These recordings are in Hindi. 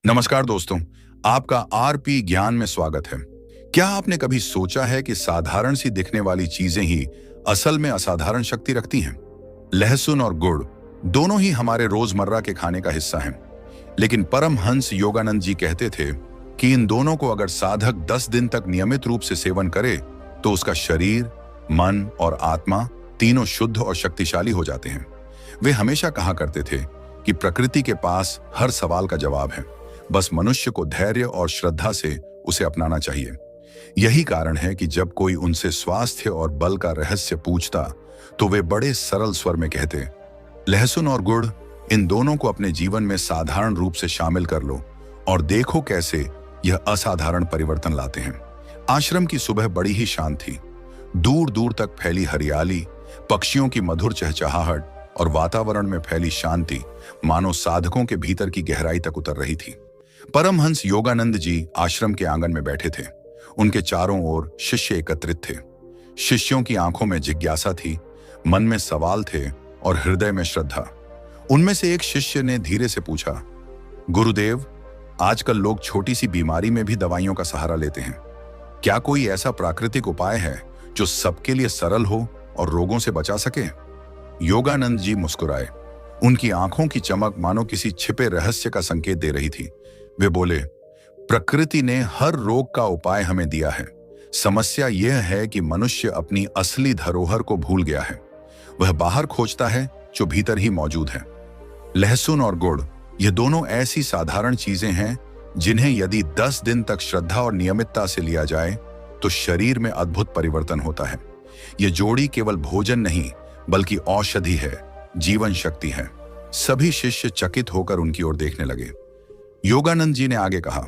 नमस्कार दोस्तों, आपका आरपी ज्ञान में स्वागत है। क्या आपने कभी सोचा है कि साधारण सी दिखने वाली चीजें ही असल में असाधारण शक्ति रखती हैं? लहसुन और गुड़ दोनों ही हमारे रोजमर्रा के खाने का हिस्सा हैं, लेकिन परमहंस योगानंद जी कहते थे कि इन दोनों को अगर साधक 10 दिन तक नियमित रूप से सेवन करे तो उसका शरीर, मन और आत्मा तीनों शुद्ध और शक्तिशाली हो जाते हैं। वे हमेशा कहा करते थे कि प्रकृति के पास हर सवाल का जवाब है, बस मनुष्य को धैर्य और श्रद्धा से उसे अपनाना चाहिए। यही कारण है कि जब कोई उनसे स्वास्थ्य और बल का रहस्य पूछता तो वे बड़े सरल स्वर में कहते, लहसुन और गुड़, इन दोनों को अपने जीवन में साधारण रूप से शामिल कर लो और देखो कैसे यह असाधारण परिवर्तन लाते हैं। आश्रम की सुबह बड़ी ही शांत थी। दूर दूर तक फैली हरियाली, पक्षियों की मधुर चहचहाहट और वातावरण में फैली शांति मानो साधकों के भीतर की गहराई तक उतर रही थी। परमहंस योगानंद जी आश्रम के आंगन में बैठे थे। उनके चारों ओर शिष्य एकत्रित थे। शिष्यों की आंखों में जिज्ञासा थी, मन में सवाल थे और हृदय में श्रद्धा। उनमें से एक शिष्य ने धीरे से पूछा, गुरुदेव, आजकल लोग छोटी सी बीमारी में भी दवाइयों का सहारा लेते हैं। क्या कोई ऐसा प्राकृतिक उपाय है जो सबके लिए सरल हो और रोगों से बचा सके? योगानंद जी मुस्कुराए। उनकी आंखों की चमक मानो किसी छिपे रहस्य का संकेत दे रही थी। वे बोले, प्रकृति ने हर रोग का उपाय हमें दिया है। समस्या यह है कि मनुष्य अपनी असली धरोहर को भूल गया है। वह बाहर खोजता है जो भीतर ही मौजूद है। लहसुन और गुड़, ये दोनों ऐसी साधारण चीजें हैं जिन्हें यदि 10 दिन तक श्रद्धा और नियमितता से लिया जाए तो शरीर में अद्भुत परिवर्तन होता है। ये जोड़ी केवल भोजन नहीं बल्कि औषधि है, जीवन शक्ति है। सभी शिष्य चकित होकर उनकी ओर देखने लगे। योगानंद जी ने आगे कहा,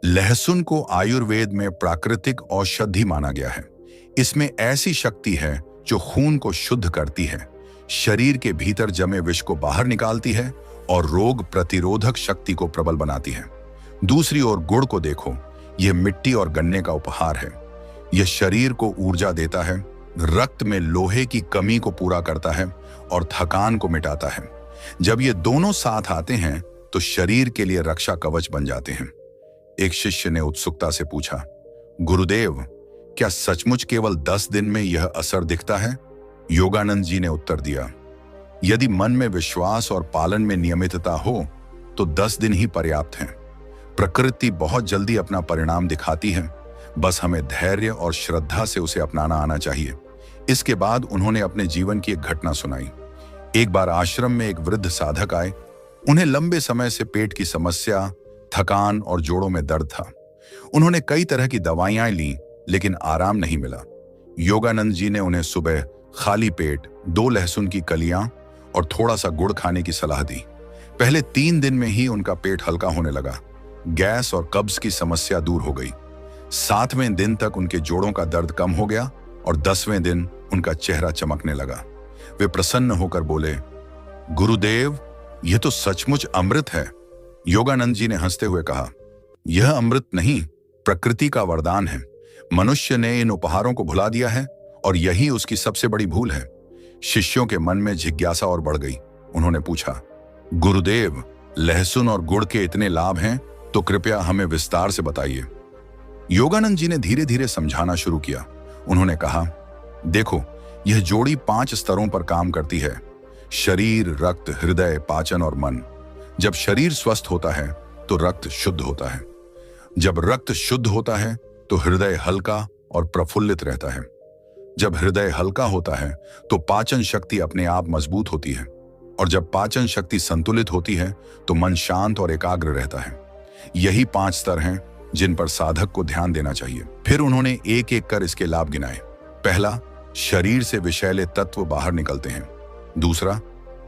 लहसुन को आयुर्वेद में प्राकृतिक औषधि माना गया है। इसमें ऐसी शक्ति है जो खून को शुद्ध करती है, शरीर के भीतर जमे विष को बाहर निकालती है और रोग प्रतिरोधक शक्ति को प्रबल बनाती है। दूसरी ओर गुड़ को देखो, यह मिट्टी और गन्ने का उपहार है। यह शरीर को ऊर्जा देता है, रक्त में लोहे की कमी को पूरा करता है और थकान को मिटाता है। जब ये दोनों साथ आते हैं तो शरीर के लिए रक्षा कवच बन जाते हैं। एक शिष्य ने उत्सुकता से पूछा, गुरुदेव, क्या सचमुच केवल 10 दिन में यह असर दिखता है? योगानंद जी ने उत्तर दिया, यदि मन में विश्वास और पालन में नियमितता हो तो 10 दिन ही पर्याप्त हैं। प्रकृति बहुत जल्दी अपना परिणाम दिखाती है, बस हमें धैर्य और श्रद्धा से उसे अपनाना आना चाहिए। इसके बाद उन्होंने अपने जीवन की एक घटना सुनाई। एक बार आश्रम में एक वृद्ध साधक आए। उन्हें लंबे समय से पेट की समस्या, थकान और जोड़ों में दर्द था। उन्होंने कई तरह की दवाइयां ली, लेकिन आराम नहीं मिला। योगानंद जी ने उन्हें सुबह खाली पेट 2 लहसुन की कलियां और थोड़ा सा गुड़ खाने की सलाह दी। पहले 3 दिन में ही उनका पेट हल्का होने लगा। गैस और कब्ज की समस्या दूर हो गई। 7वें दिन तक उनके जोड़ों का दर्द कम हो गया और 10वें दिन उनका चेहरा चमकने लगा। वे प्रसन्न होकर बोले, गुरुदेव, यह तो सचमुच अमृत है। योगानंद जी ने हंसते हुए कहा, यह अमृत नहीं, प्रकृति का वरदान है। मनुष्य ने इन उपहारों को भुला दिया है और यही उसकी सबसे बड़ी भूल है। शिष्यों के मन में जिज्ञासा और बढ़ गई। उन्होंने पूछा, गुरुदेव, लहसुन और गुड़ के इतने लाभ हैं तो कृपया हमें विस्तार से बताइए। योगानंद जी ने धीरे धीरे समझाना शुरू किया। उन्होंने कहा, देखो, यह जोड़ी 5 स्तरों पर काम करती है, शरीर, रक्त, हृदय, पाचन और मन। जब शरीर स्वस्थ होता है तो रक्त शुद्ध होता है। जब रक्त शुद्ध होता है तो हृदय हल्का और प्रफुल्लित रहता है। जब हृदय हल्का होता है तो पाचन शक्ति अपने आप मजबूत होती है और जब पाचन शक्ति संतुलित होती है तो मन शांत और एकाग्र रहता है। यही 5 स्तर हैं जिन पर साधक को ध्यान देना चाहिए। फिर उन्होंने एक एक कर इसके लाभ गिनाए। पहला, शरीर से विषैले तत्व बाहर निकलते हैं। दूसरा,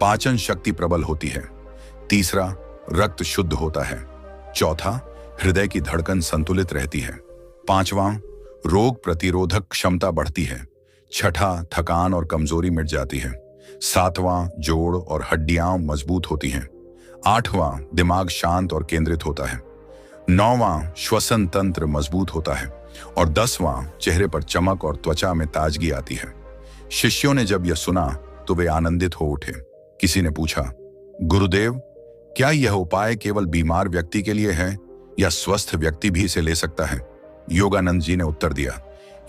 पाचन शक्ति प्रबल होती है। तीसरा, रक्त शुद्ध होता है। चौथा, हृदय की धड़कन संतुलित रहती है। 5वां, रोग प्रतिरोधक क्षमता बढ़ती है। छठा, थकान और कमजोरी मिट जाती है। 7वां, जोड़ और हड्डियां मजबूत होती हैं। 8वां, दिमाग शांत और केंद्रित होता है। 9वां, श्वसन तंत्र मजबूत होता है और 10वां, चेहरे पर चमक और त्वचा में ताजगी आती है। शिष्यों ने जब यह सुना तो वे आनंदित हो उठे। किसी ने पूछा, गुरुदेव, क्या यह उपाय केवल बीमार व्यक्ति के लिए है या स्वस्थ व्यक्ति भी इसे ले सकता है? योगानंद जी ने उत्तर दिया,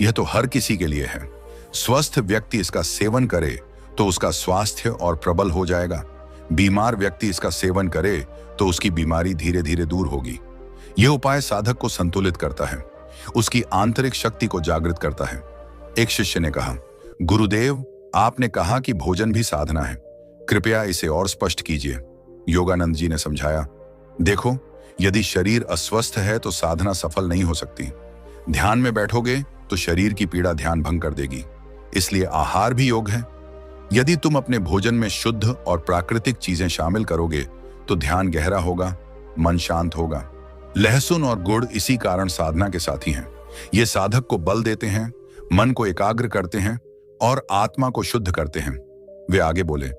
यह तो हर किसी के लिए है। स्वस्थ व्यक्ति इसका सेवन करे तो उसका स्वास्थ्य और प्रबल हो जाएगा। बीमार व्यक्ति इसका सेवन करे तो उसकी बीमारी धीरे धीरे दूर होगी। यह उपाय साधक को संतुलित करता है, उसकी आंतरिक शक्ति को जागृत करता है। एक शिष्य ने कहा, गुरुदेव, आपने कहा कि भोजन भी साधना है, कृपया इसे और स्पष्ट कीजिए। योगानंद जी ने समझाया, देखो, यदि शरीर अस्वस्थ है तो साधना सफल नहीं हो सकती। ध्यान में बैठोगे तो शरीर की पीड़ा ध्यान भंग कर देगी, इसलिए आहार भी योग है। यदि तुम अपने भोजन में शुद्ध और प्राकृतिक चीजें शामिल करोगे तो ध्यान गहरा होगा, मन शांत होगा। लहसुन और गुड़ इसी कारण साधना के साथी हैं। ये साधक को बल देते हैं, मन को एकाग्र करते हैं और आत्मा को शुद्ध करते हैं। वे आगे बोले,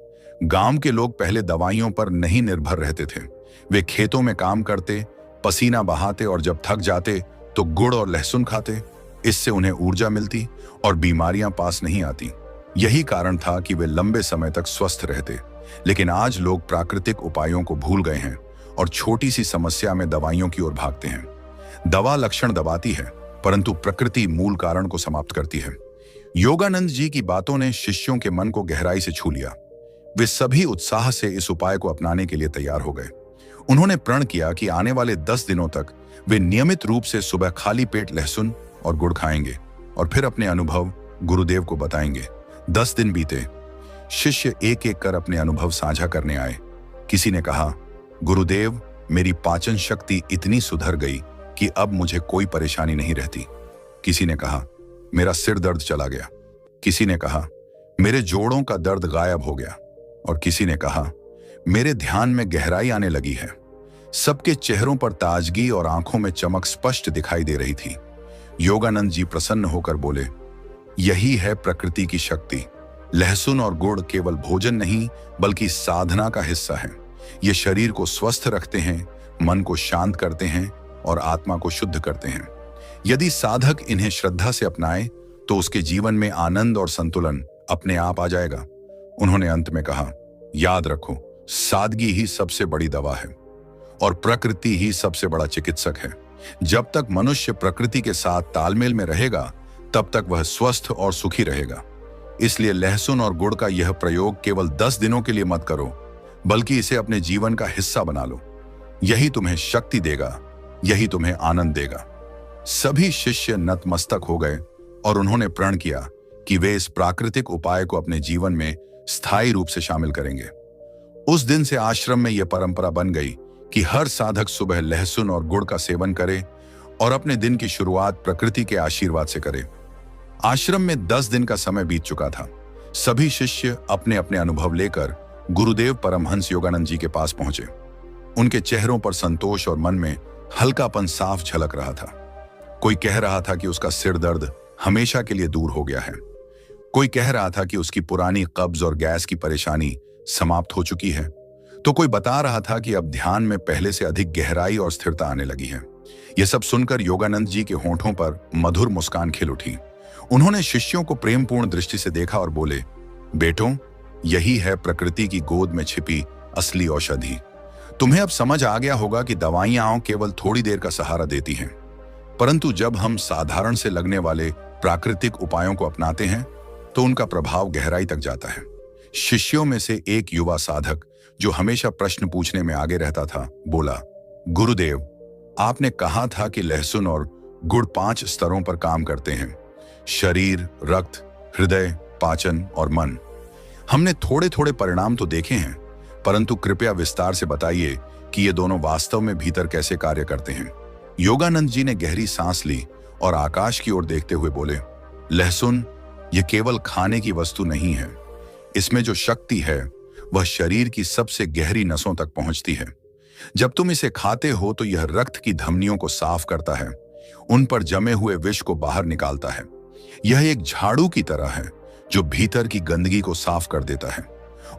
गांव के लोग पहले दवाइयों पर नहीं निर्भर रहते थे। वे खेतों में काम करते, पसीना बहाते और जब थक जाते तो गुड़ और लहसुन खाते। इससे उन्हें ऊर्जा मिलती और बीमारियां पास नहीं आती। यही कारण था कि वे लंबे समय तक स्वस्थ रहते। लेकिन आज लोग प्राकृतिक उपायों को भूल गए हैं और छोटी सी समस्या में दवाइयों की ओर भागते हैं। दवा लक्षण दबाती है, परंतु प्रकृति मूल कारण को समाप्त करती है। योगानंद जी की बातों ने शिष्यों के मन को गहराई से छू लिया। वे सभी उत्साह से इस उपाय को अपनाने के लिए तैयार हो गए। उन्होंने प्रण किया कि आने वाले 10 दिनों तक वे नियमित रूप से सुबह खाली पेट लहसुन और गुड़ खाएंगे और फिर अपने अनुभव गुरुदेव को बताएंगे। 10 दिन बीते, शिष्य एक एक कर अपने अनुभव साझा करने आए। किसी ने कहा, गुरुदेव, मेरी पाचन शक्ति इतनी सुधर गई कि अब मुझे कोई परेशानी नहीं रहती। किसी ने कहा, मेरा सिर दर्द चला गया। किसी ने कहा, मेरे जोड़ों का दर्द गायब हो गया। और किसी ने कहा, मेरे ध्यान में गहराई आने लगी है। सबके चेहरों पर ताजगी और आंखों में चमक स्पष्ट दिखाई दे रही थी। योगानंद जी प्रसन्न होकर बोले, यही है प्रकृति की शक्ति। लहसुन और गुड़ केवल भोजन नहीं बल्कि साधना का हिस्सा है। ये शरीर को स्वस्थ रखते हैं, मन को शांत करते हैं और आत्मा को शुद्ध करते हैं। यदि साधक इन्हें श्रद्धा से अपनाए तो उसके जीवन में आनंद और संतुलन अपने आप आ जाएगा। उन्होंने अंत में कहा, याद रखो, सादगी ही सबसे बड़ी दवा है और प्रकृति ही सबसे बड़ा चिकित्सक है। जब तक मनुष्य प्रकृति के साथ तालमेल में रहेगा तब तक वह स्वस्थ और सुखी रहेगा। इसलिए लहसुन और गुड़ का यह प्रयोग केवल 10 दिनों के लिए मत करो, बल्कि इसे अपने जीवन का हिस्सा बना लो। यही तुम्हें शक्ति देगा, यही तुम्हें आनंद देगा। सभी शिष्य नतमस्तक हो गए और उन्होंने प्रण किया कि वे इस प्राकृतिक उपाय को अपने जीवन में स्थायी रूप से शामिल करेंगे। उस दिन से आश्रम में यह परंपरा बन गई कि हर साधक सुबह लहसुन और गुड़ का सेवन करे और अपने दिन की शुरुआत प्रकृति के आशीर्वाद से करे। आश्रम में 10 दिन का समय बीत चुका था। सभी शिष्य अपने अपने अनुभव लेकर गुरुदेव परमहंस योगानंद जी के पास पहुंचे। उनके चेहरों पर संतोष और मन में हल्कापन साफ झलक रहा था। कोई कह रहा था कि उसका सिर दर्द हमेशा के लिए दूर हो गया है। कोई कह रहा था कि उसकी पुरानी कब्ज और गैस की परेशानी समाप्त हो चुकी है, तो कोई बता रहा था कि अब ध्यान में पहले से अधिक गहराई और स्थिरता आने लगी है। यह सब सुनकर योगानंद जी के होंठों पर मधुर मुस्कान खिल उठी। उन्होंने शिष्यों को प्रेमपूर्ण दृष्टि से देखा और बोले, बेटों, यही है प्रकृति की गोद में छिपी असली औषधि। तुम्हें अब समझ आ गया होगा कि दवाइयां केवल थोड़ी देर का सहारा देती हैं, परंतु जब हम साधारण से लगने वाले प्राकृतिक उपायों को अपनाते हैं तो उनका प्रभाव गहराई तक जाता है। शिष्यों में से एक युवा साधक जो हमेशा प्रश्न पूछने में आगे रहता था, बोला, गुरुदेव, आपने कहा था कि लहसुन और गुड़ 5 स्तरों पर काम करते हैं, शरीर, रक्त, हृदय, पाचन और मन। हमने थोड़े थोड़े परिणाम तो देखे हैं, परंतु कृपया विस्तार से बताइए कि ये दोनों वास्तव में भीतर कैसे कार्य करते हैं। योगानंद जी ने गहरी सांस ली और आकाश की ओर देखते हुए बोले, लहसुन ये केवल खाने की वस्तु नहीं है। इसमें जो शक्ति है वह शरीर की सबसे गहरी नसों तक पहुंचती है। जब तुम इसे खाते हो तो यह रक्त की धमनियों को साफ करता है, उन पर जमे हुए विष को बाहर निकालता है। यह एक झाड़ू की तरह है जो भीतर की गंदगी को साफ कर देता है।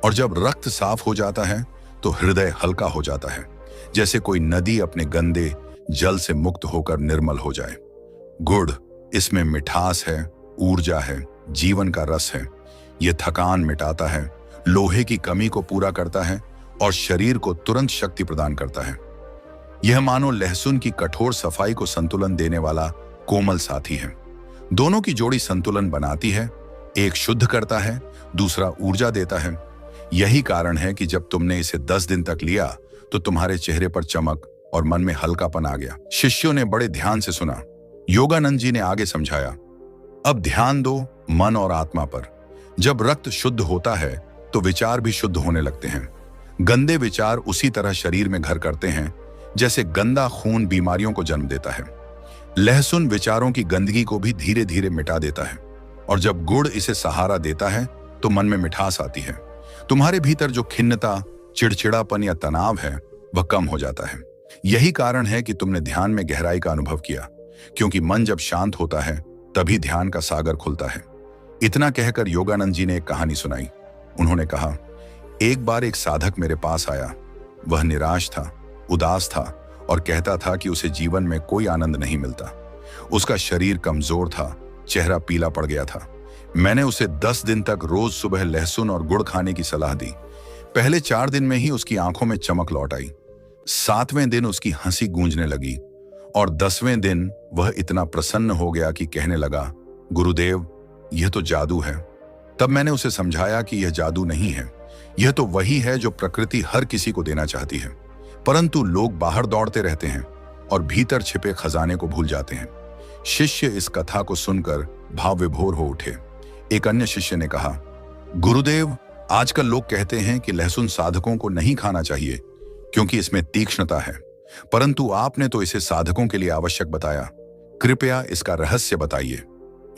और जब रक्त साफ हो जाता है तो हृदय हल्का हो जाता है, जैसे कोई नदी अपने गंदे जल से मुक्त होकर निर्मल हो जाए। गुड़, इसमें मिठास है, ऊर्जा है, जीवन का रस है। यह थकान मिटाता है, लोहे की कमी को पूरा करता है और शरीर को तुरंत शक्ति प्रदान करता है। यह मानो लहसुन की कठोर सफाई को संतुलन देने वाला कोमल साथी है। दोनों की जोड़ी संतुलन बनाती है, एक शुद्ध करता है, दूसरा ऊर्जा देता है। यही कारण है कि जब तुमने इसे 10 दिन तक लिया तो तुम्हारे चेहरे पर चमक और मन में हल्कापन आ गया। शिष्यों ने बड़े ध्यान से सुना। योगानंद जी ने आगे समझाया, अब ध्यान दो मन और आत्मा पर। जब रक्त शुद्ध होता है तो विचार भी शुद्ध होने लगते हैं। गंदे विचार उसी तरह शरीर में घर करते हैं जैसे गंदा खून बीमारियों को जन्म देता है। लहसुन विचारों की गंदगी को भी धीरे धीरे मिटा देता है, और जब गुड़ इसे सहारा देता है तो मन में मिठास आती है। तुम्हारे भीतर जो खिन्नता, चिड़चिड़ापन या तनाव है वह कम हो जाता है। यही कारण है कि तुमने ध्यान में गहराई का अनुभव किया, क्योंकि मन जब शांत होता है तभी ध्यान का सागर खुलता है। इतना कहकर योगानंद जी ने एक कहानी सुनाई। उन्होंने कहा, एक बार एक साधक मेरे पास आया। वह निराश था, उदास था और कहता था कि उसे जीवन में कोई आनंद नहीं मिलता। उसका शरीर कमजोर था, चेहरा पीला पड़ गया था। मैंने उसे 10 दिन तक रोज सुबह लहसुन और गुड़ खाने की सलाह दी। पहले 4 दिन में ही उसकी आंखों में चमक लौट आई। 7वें दिन उसकी हंसी गूंजने लगी और 10वें दिन वह इतना प्रसन्न हो गया कि कहने लगा, गुरुदेव, यह तो जादू है। तब मैंने उसे समझाया कि यह जादू नहीं है, यह तो वही है जो प्रकृति हर किसी को देना चाहती है, परंतु लोग बाहर दौड़ते रहते हैं और भीतर छिपे खजाने को भूल जाते हैं। शिष्य इस कथा को सुनकर भाव विभोर हो उठे। एक अन्य शिष्य ने कहा, गुरुदेव, आजकल लोग कहते हैं कि लहसुन साधकों को नहीं खाना चाहिए क्योंकि इसमें तीक्ष्णता है, परंतु आपने तो इसे साधकों के लिए आवश्यक बताया। कृपया इसका रहस्य बताइए।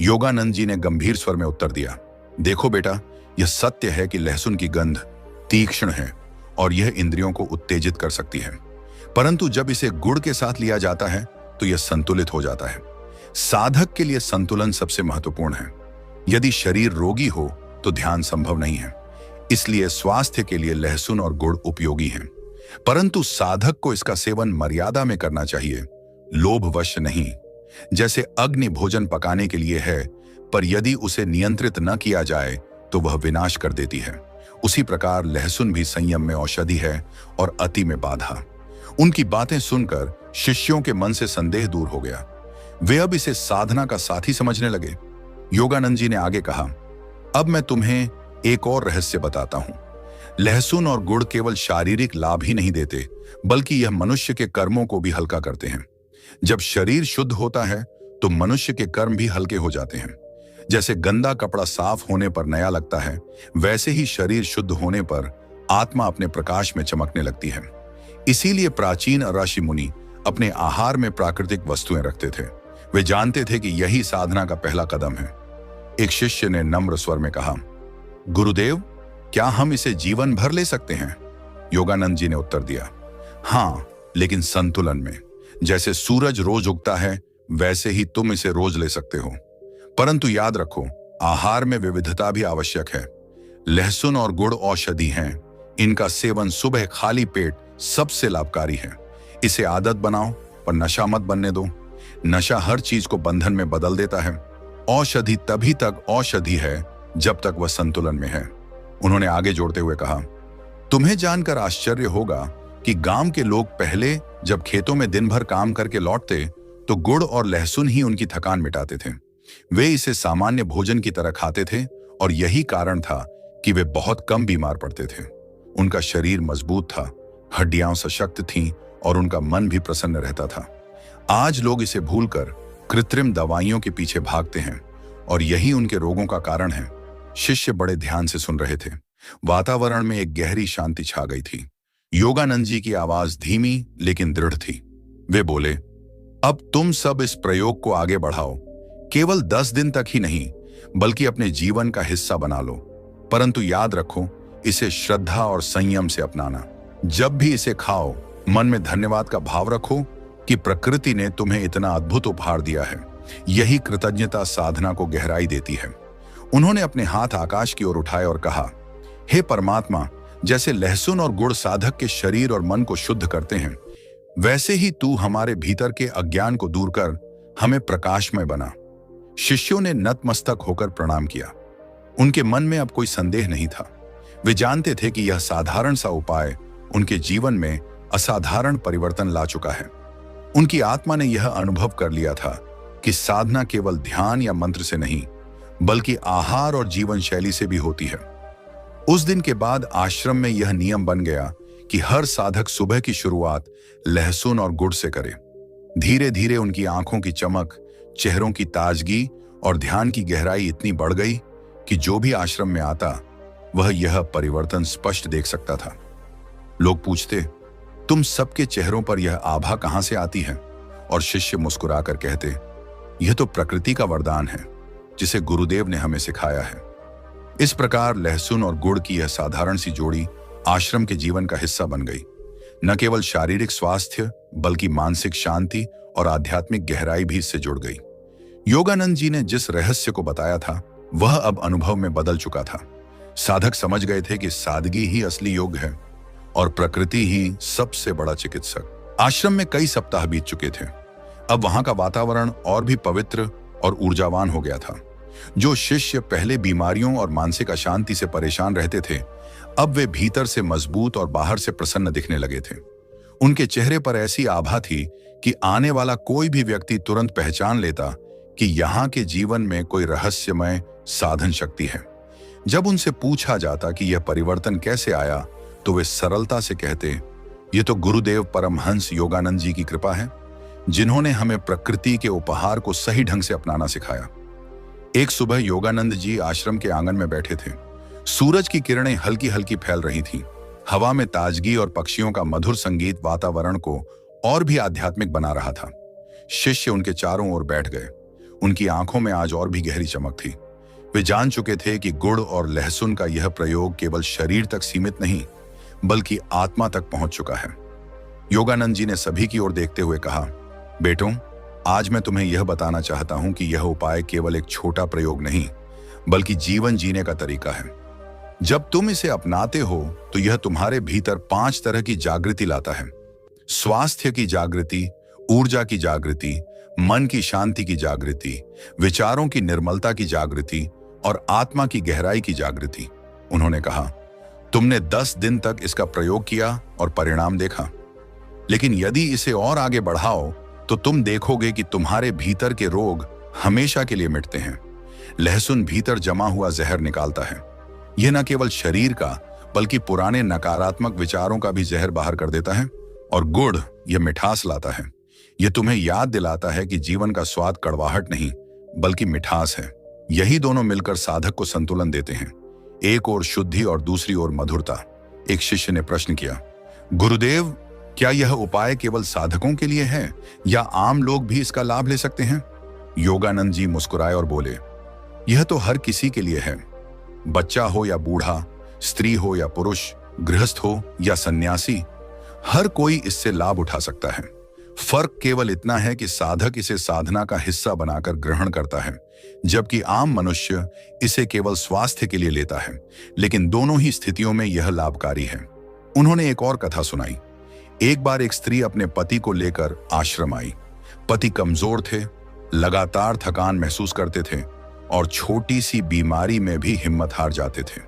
योगानंद जी ने गंभीर स्वर में उत्तर दिया, देखो बेटा, यह सत्य है कि लहसुन की गंध तीक्ष्ण है और यह इंद्रियों को उत्तेजित कर सकती है, परंतु जब इसे गुड़ के साथ लिया जाता है तो यह संतुलित हो जाता है। साधक के लिए संतुलन सबसे महत्वपूर्ण है। यदि शरीर रोगी हो तो ध्यान संभव नहीं है। इसलिए स्वास्थ्य के लिए लहसुन और गुड़ उपयोगी हैं, परंतु साधक को इसका सेवन मर्यादा में करना चाहिए, लोभवश नहीं। जैसे अग्नि भोजन पकाने के लिए है, पर यदि उसे नियंत्रित न किया जाए तो वह विनाश कर देती है, उसी प्रकार लहसुन भी संयम में औषधि है और अति में बाधा। उनकी बातें सुनकर शिष्यों के मन से संदेह दूर हो गया। वे अब इसे साधना का साथी समझने लगे। योगानंद जी ने आगे कहा, अब मैं तुम्हें एक और रहस्य बताता हूं। लहसुन और गुड़ केवल शारीरिक लाभ ही नहीं देते, बल्कि यह मनुष्य के कर्मों को भी हल्का करते हैं। जब शरीर शुद्ध होता है तो मनुष्य के कर्म भी हल्के हो जाते हैं। जैसे गंदा कपड़ा साफ होने पर नया लगता है, वैसे ही शरीर शुद्ध होने पर आत्मा अपने प्रकाश में चमकने लगती है। इसीलिए प्राचीन ऋषि मुनि अपने आहार में प्राकृतिक वस्तुएं रखते थे। वे जानते थे कि यही साधना का पहला कदम है। एक शिष्य ने नम्र स्वर में कहा, गुरुदेव, क्या हम इसे जीवन भर ले सकते हैं? योगानंद जी ने उत्तर दिया, हाँ, लेकिन संतुलन में। जैसे सूरज रोज उगता है, वैसे ही तुम इसे रोज ले सकते हो, परंतु याद रखो, आहार में विविधता भी आवश्यक है। लहसुन और गुड़ औषधि हैं, इनका सेवन सुबह खाली पेट सबसे लाभकारी है। इसे आदत बनाओ, पर नशा मत बनने दो। नशा हर चीज को बंधन में बदल देता है। औषधि तभी तक औषधि है जब तक वह संतुलन में है। उन्होंने आगे जोड़ते हुए कहा, तुम्हें जानकर आश्चर्य होगा कि गांव के लोग पहले जब खेतों में दिन भर काम करके लौटते तो गुड़ और लहसुन ही उनकी थकान मिटाते थे। वे इसे सामान्य भोजन की तरह खाते थे और यही कारण था कि वे बहुत कम बीमार पड़ते थे। उनका शरीर मजबूत था, हड्डियां सशक्त थीं और उनका मन भी प्रसन्न रहता था। आज लोग इसे भूलकर कृत्रिम दवाइयों के पीछे भागते हैं और यही उनके रोगों का कारण है। शिष्य बड़े ध्यान से सुन रहे थे। वातावरण में एक गहरी शांति छा गई थी। योगानंद जी की आवाज धीमी लेकिन दृढ़ थी। वे बोले, अब तुम सब इस प्रयोग को आगे बढ़ाओ। केवल 10 दिन तक ही नहीं, बल्कि अपने जीवन का हिस्सा बना लो। परंतु याद रखो, इसे श्रद्धा और संयम से अपनाना। जब भी इसे खाओ, मन में धन्यवाद का भाव रखो कि प्रकृति ने तुम्हें इतना अद्भुत उपहार दिया है। यही कृतज्ञता साधना को गहराई देती है। उन्होंने अपने हाथ आकाश की ओर उठाए और कहा, हे परमात्मा, जैसे लहसुन और गुड़ साधक के शरीर और मन को शुद्ध करते हैं, वैसे ही तू हमारे भीतर के अज्ञान को दूर कर हमें प्रकाशमय बना। शिष्यों ने नतमस्तक होकर प्रणाम किया। उनके मन में अब कोई संदेह नहीं था। वे जानते थे कि यह साधारण सा उपाय उनके जीवन में असाधारण परिवर्तन ला चुका है। उनकी आत्मा ने यह अनुभव कर लिया था कि साधना केवल ध्यान या मंत्र से नहीं, बल्कि आहार और जीवन शैली से भी होती है। उस दिन के बाद आश्रम में यह नियम बन गया कि हर साधक सुबह की शुरुआत लहसुन और गुड़ से करे। धीरे धीरे उनकी आंखों की चमक, चेहरों की ताजगी और ध्यान की गहराई इतनी बढ़ गई कि जो भी आश्रम में आता वह यह परिवर्तन स्पष्ट देख सकता था। लोग पूछते, तुम सबके चेहरों पर यह आभा कहां से आती है? और शिष्य मुस्कुराकर कहते, यह तो प्रकृति का वरदान है जिसे गुरुदेव ने हमें सिखाया है। इस प्रकार लहसुन और गुड़ की यह साधारण सी जोड़ी आश्रम के जीवन का हिस्सा बन गई। न केवल शारीरिक स्वास्थ्य बल्कि मानसिक शांति और आध्यात्मिक गहराई भी इससे जुड़ गई। योगानंद जी ने जिस रहस्य को बताया था वह अब अनुभव में बदल चुका था। साधक समझ गए थे कि सादगी ही असली योग है और प्रकृति ही सबसे बड़ा चिकित्सक। आश्रम में कई सप्ताह बीत चुके थे। अब वहां का वातावरण और भी पवित्र और ऊर्जावान हो गया था। जो शिष्य पहले बीमारियों और मानसिक अशांति से परेशान रहते थे, अब वे भीतर से मजबूत और बाहर से प्रसन्न दिखने लगे थे। उनके चेहरे पर ऐसी आभा थी कि आने वाला कोई भी व्यक्ति तुरंत पहचान लेता कि यहाँ के जीवन में कोई रहस्यमय साधन शक्ति है। जब उनसे पूछा जाता कि यह परिवर्तन कैसे आया, तो वे सरलता से कहते, ये तो गुरुदेव परमहंस योगानंद जी की कृपा है, जिन्होंने हमें प्रकृति के उपहार को सही ढंग से अपनाना सिखाया। एक सुबह योगानंद जी आश्रम के आंगन में बैठे थे। सूरज की किरणें हल्की हल्की फैल रही थीं। हवा में ताजगी और पक्षियों का मधुर संगीत वातावरण को और भी आध्यात्मिक बना रहा था। शिष्य उनके चारों ओर बैठ गए। उनकी आंखों में आज और भी गहरी चमक थी। वे जान चुके थे कि गुड़ और लहसुन का यह प्रयोग केवल शरीर तक सीमित नहीं, बल्कि आत्मा तक पहुंच चुका है। योगानंद जी ने सभी की ओर देखते हुए कहा, बेटों, आज मैं तुम्हें यह बताना चाहता हूं कि यह उपाय केवल एक छोटा प्रयोग नहीं, बल्कि जीवन जीने का तरीका है। जब तुम इसे अपनाते हो तो यह तुम्हारे भीतर 5 तरह की जागृति लाता है। स्वास्थ्य की जागृति, ऊर्जा की जागृति, मन की शांति की जागृति, विचारों की निर्मलता की जागृति और आत्मा की गहराई की जागृति। उन्होंने कहा, तुमने 10 दिन तक इसका प्रयोग किया और परिणाम देखा, लेकिन यदि इसे और आगे बढ़ाओ तो तुम देखोगे कि तुम्हारे भीतर के रोग हमेशा के लिए मिटते हैं। लहसुन भीतर जमा हुआ जहर निकालता है। यह न केवल शरीर का बल्कि पुराने नकारात्मक विचारों का भी जहर बाहर कर देता है। और गुड़ यह मिठास लाता है। यह तुम्हें याद दिलाता है कि जीवन का स्वाद कड़वाहट नहीं बल्कि मिठास है। यही दोनों मिलकर साधक को संतुलन देते हैं, एक ओर शुद्धि और दूसरी ओर मधुरता। एक शिष्य ने प्रश्न किया, गुरुदेव, क्या यह उपाय केवल साधकों के लिए है या आम लोग भी इसका लाभ ले सकते हैं? योगानंद जी मुस्कुराए और बोले, यह तो हर किसी के लिए है। बच्चा हो या बूढ़ा, स्त्री हो या पुरुष, गृहस्थ हो या सन्यासी, हर कोई इससे लाभ उठा सकता है। फर्क केवल इतना है कि साधक इसे साधना का हिस्सा बनाकर ग्रहण करता है, जबकि आम मनुष्य इसे केवल स्वास्थ्य के लिए लेता है। लेकिन दोनों ही स्थितियों में यह लाभकारी है। उन्होंने एक और कथा सुनाई। एक बार एक स्त्री अपने पति को लेकर आश्रम आई। पति कमजोर थे, लगातार थकान महसूस करते थे और छोटी सी बीमारी में भी हिम्मत हार जाते थे।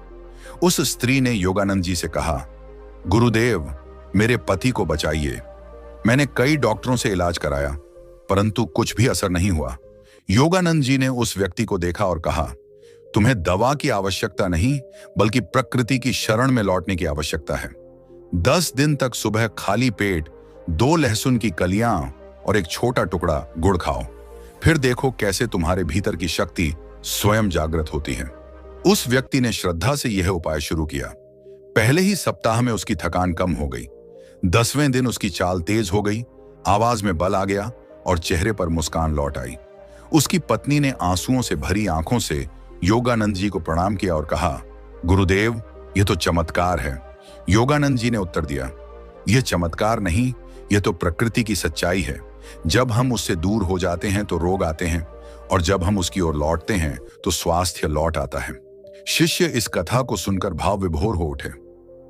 उस स्त्री ने योगानंद जी से कहा, गुरुदेव, मेरे पति को बचाइए। मैंने कई डॉक्टरों से इलाज कराया, परंतु कुछ भी असर नहीं हुआ। योगानंद जी ने उस व्यक्ति को देखा और कहा, तुम्हें दवा की आवश्यकता नहीं बल्कि प्रकृति की शरण में लौटने की आवश्यकता है। 10 दिन तक सुबह खाली पेट 2 लहसुन की कलियां और एक छोटा टुकड़ा गुड़ खाओ, फिर देखो कैसे तुम्हारे भीतर की शक्ति स्वयं जागृत होती है। उस व्यक्ति ने श्रद्धा से यह उपाय शुरू किया। पहले ही सप्ताह में उसकी थकान कम हो गई। 10वें दिन उसकी चाल तेज हो गई, आवाज में बल आ गया और चेहरे पर मुस्कान लौट आई। उसकी पत्नी ने आंसुओं से भरी आंखों से योगानंद जी को प्रणाम किया और कहा, गुरुदेव, यह तो चमत्कार है। योगानंद जी ने उत्तर दिया, यह चमत्कार नहीं, यह तो प्रकृति की सच्चाई है। जब हम उससे दूर हो जाते हैं तो रोग आते हैं और जब हम उसकी ओर लौटते हैं तो स्वास्थ्य लौट आता है। शिष्य इस कथा को सुनकर भाव विभोर हो उठे।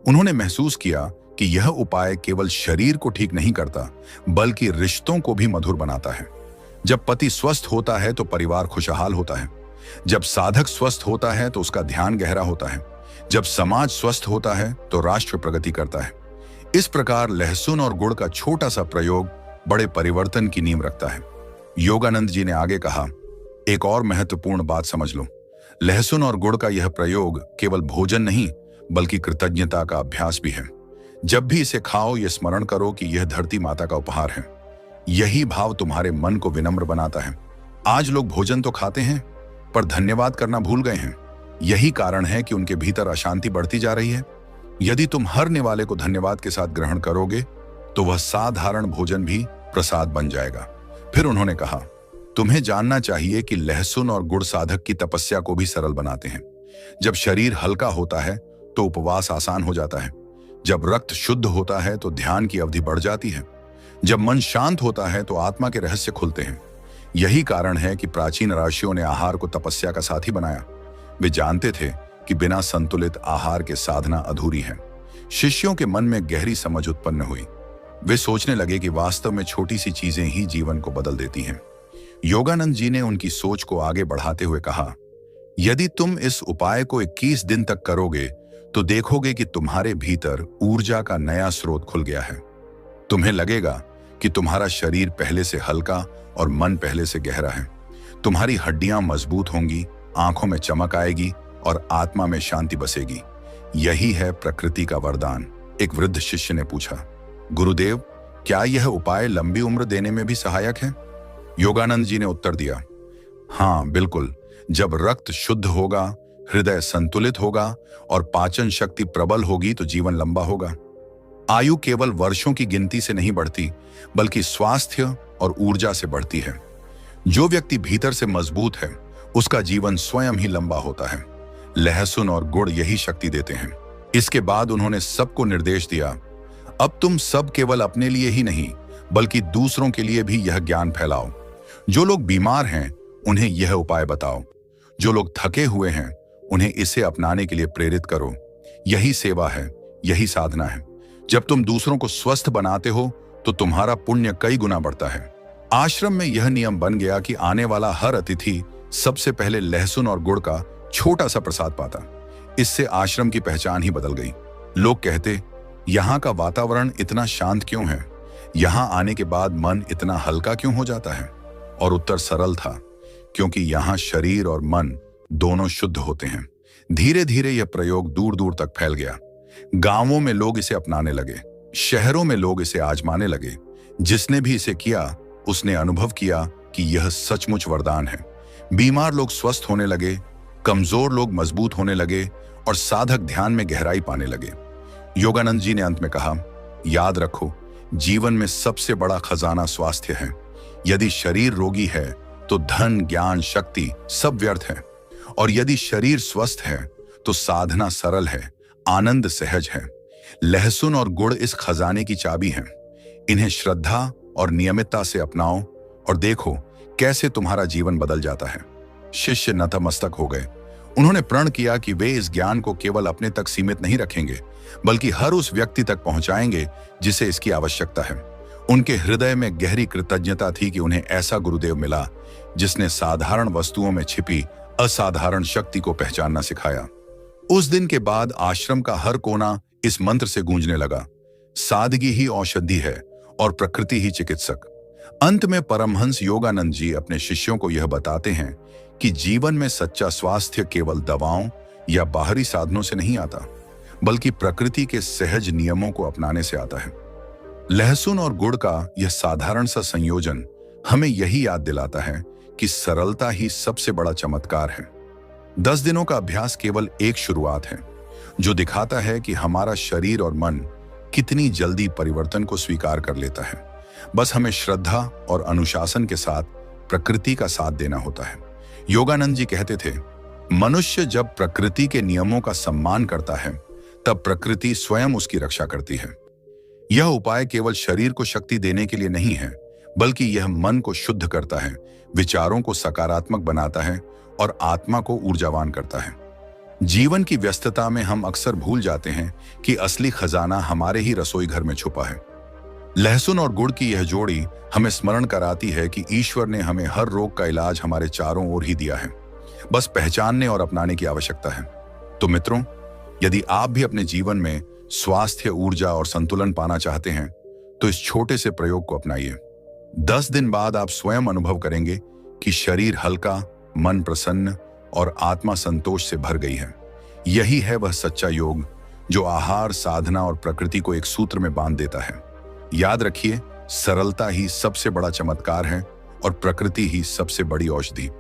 उन्होंने महसूस किया कि यह उपाय केवल शरीर को ठीक नहीं करता बल्कि रिश्तों को भी मधुर बनाता है। जब पति स्वस्थ होता है तो परिवार खुशहाल होता है। जब साधक स्वस्थ होता है तो उसका ध्यान गहरा होता है। जब समाज स्वस्थ होता है तो राष्ट्र प्रगति करता है। इस प्रकार लहसुन और गुड़ का छोटा सा प्रयोग बड़े परिवर्तन की नींव रखता है। योगानंद जी ने आगे कहा, एक और महत्वपूर्ण बात समझ लो, लहसुन और गुड़ का यह प्रयोग केवल भोजन नहीं बल्कि कृतज्ञता का अभ्यास भी है। जब भी इसे खाओ, यह स्मरण करो कि यह धरती माता का उपहार है। यही भाव तुम्हारे मन को विनम्र बनाता है। आज लोग भोजन तो खाते हैं पर धन्यवाद करना भूल गए हैं। यही कारण है कि उनके भीतर अशांति बढ़ती जा रही है। यदि तुम हर निवाले को धन्यवाद के साथ ग्रहण करोगे तो वह साधारण भोजन भी प्रसाद बन जाएगा। फिर उन्होंने कहा, तुम्हें जानना चाहिए कि लहसुन और गुड़ साधक की तपस्या को भी सरल बनाते हैं। जब शरीर हल्का होता है तो उपवास आसान हो जाता है। जब रक्त शुद्ध होता है तो ध्यान की अवधि बढ़ जाती है। जब मन शांत होता है तो आत्मा के रहस्य खुलते हैं। यही कारण है कि प्राचीन ऋषियों ने आहार को तपस्या का साथी बनाया। वे जानते थे कि बिना संतुलित आहार के साधना अधूरी है। शिष्यों के मन में गहरी समझ उत्पन्न हुई। वे सोचने लगे कि वास्तव में छोटी सी चीजें ही जीवन को बदल देती हैं। योगानंद जी ने उनकी सोच को आगे बढ़ाते हुए कहा, यदि तुम इस उपाय को 21 दिन तक करोगे तो देखोगे कि तुम्हारे भीतर ऊर्जा का नया स्रोत खुल गया है। तुम्हें लगेगा कि तुम्हारा शरीर पहले से हल्का और मन पहले से गहरा है। तुम्हारी हड्डियां मजबूत होंगी, आंखों में चमक आएगी और आत्मा में शांति बसेगी। यही है प्रकृति का वरदान। एक वृद्ध शिष्य ने पूछा, गुरुदेव, क्या यह उपाय लंबी उम्र देने में भी सहायक है? योगानंद जी ने उत्तर दिया, हाँ बिल्कुल। जब रक्त शुद्ध होगा, हृदय संतुलित होगा और पाचन शक्ति प्रबल होगी तो जीवन लंबा होगा। आयु केवल वर्षों की गिनती से नहीं बढ़ती बल्कि स्वास्थ्य और ऊर्जा से बढ़ती है। जो व्यक्ति भीतर से मजबूत है उसका जीवन स्वयं ही लंबा होता है। लहसुन और गुड़ यही शक्ति देते हैं। इसके बाद उन्होंने सबको निर्देश दिया, अब तुम सब केवल अपने लिए ही नहीं बल्कि दूसरों के लिए भी यह ज्ञान फैलाओ। जो लोग बीमार हैं उन्हें यह उपाय बताओ। जो लोग थके हुए हैं उन्हें इसे अपनाने के लिए प्रेरित करो। यही सेवा है, यही साधना है। जब तुम दूसरों को स्वस्थ बनाते हो तो तुम्हारा पुण्य कई गुना बढ़ता है। आश्रम में यह नियम बन गया कि आने वाला हर अतिथि सबसे पहले लहसुन और गुड़ का छोटा सा प्रसाद पाता। इससे आश्रम की पहचान ही बदल गई। लोग कहते, यहाँ का वातावरण इतना शांत क्यों है? यहाँ आने के बाद मन इतना हल्का क्यों हो जाता है? और उत्तर सरल था, क्योंकि यहाँ शरीर और मन दोनों शुद्ध होते हैं। धीरे धीरे यह प्रयोग दूर दूर तक फैल गया। गांवों में लोग इसे अपनाने लगे, शहरों में लोग इसे आजमाने लगे। जिसने भी इसे किया उसने अनुभव किया कि यह सचमुच वरदान है। बीमार लोग स्वस्थ होने लगे, कमजोर लोग मजबूत होने लगे और साधक ध्यान में गहराई पाने लगे। योगानंद जी ने अंत में कहा, याद रखो, जीवन में सबसे बड़ा खजाना स्वास्थ्य है। यदि शरीर रोगी है तो धन, ज्ञान, शक्ति सब व्यर्थ है। और यदि शरीर स्वस्थ है तो साधना सरल है, आनंद सहज है। लहसुन और गुड़ इस खजाने की चाबी हैं। इन्हें श्रद्धा और नियमितता से अपनाओ और देखो कैसे तुम्हारा जीवन बदल जाता है। शिष्य नतमस्तक हो गए। उन्होंने प्रण किया कि वे इस ज्ञान को केवल अपने तक सीमित नहीं रखेंगे बल्कि हर उस व्यक्ति तक पहुंचाएंगे जिसे इसकी आवश्यकता है। उनके हृदय में गहरी कृतज्ञता थी कि उन्हें ऐसा गुरुदेव मिला जिसने साधारण वस्तुओं में छिपी असाधारण शक्ति को पहचानना सिखाया। उस दिन के बाद आश्रम का हर कोना इस मंत्र से गूंजने लगा, सादगी ही औषधि है और प्रकृति ही चिकित्सक। अंत में परमहंस योगानंद जी अपने शिष्यों को यह बताते हैं कि जीवन में सच्चा स्वास्थ्य केवल दवाओं या बाहरी साधनों से नहीं आता बल्कि प्रकृति के सहज नियमों को अपनाने से आता है। लहसुन और गुड़ का यह साधारण सा संयोजन हमें यही याद दिलाता है कि सरलता ही सबसे बड़ा चमत्कार है। 10 दिनों का अभ्यास केवल एक शुरुआत है जो दिखाता है कि हमारा शरीर और मन कितनी जल्दी परिवर्तन को स्वीकार कर लेता है। बस हमें श्रद्धा और अनुशासन के साथ प्रकृति का साथ देना होता है। योगानंद जी कहते थे, मनुष्य जब प्रकृति के नियमों का सम्मान करता है तब प्रकृति स्वयं उसकी रक्षा करती है। यह उपाय केवल शरीर को शक्ति देने के लिए नहीं है बल्कि यह मन को शुद्ध करता है, विचारों को सकारात्मक बनाता है और आत्मा को ऊर्जावान करता है। जीवन की व्यस्तता में हम अक्सर भूल जाते हैं कि असली खजाना हमारे ही रसोई घर में छुपा है। लहसुन और गुड़ की यह जोड़ी हमें स्मरण कराती है कि ईश्वर ने हमें हर रोग का इलाज हमारे चारों ओर ही दिया है। बस पहचानने और अपनाने की आवश्यकता है। तो मित्रों, यदि आप भी अपने जीवन में स्वास्थ्य, ऊर्जा और संतुलन पाना चाहते हैं तो इस छोटे से प्रयोग को अपनाइए। 10 दिन बाद आप स्वयं अनुभव करेंगे कि शरीर हल्का, मन प्रसन्न और आत्मा संतोष से भर गई है। यही है वह सच्चा योग जो आहार, साधना और प्रकृति को एक सूत्र में बांध देता है। याद रखिए, सरलता ही सबसे बड़ा चमत्कार है और प्रकृति ही सबसे बड़ी औषधि।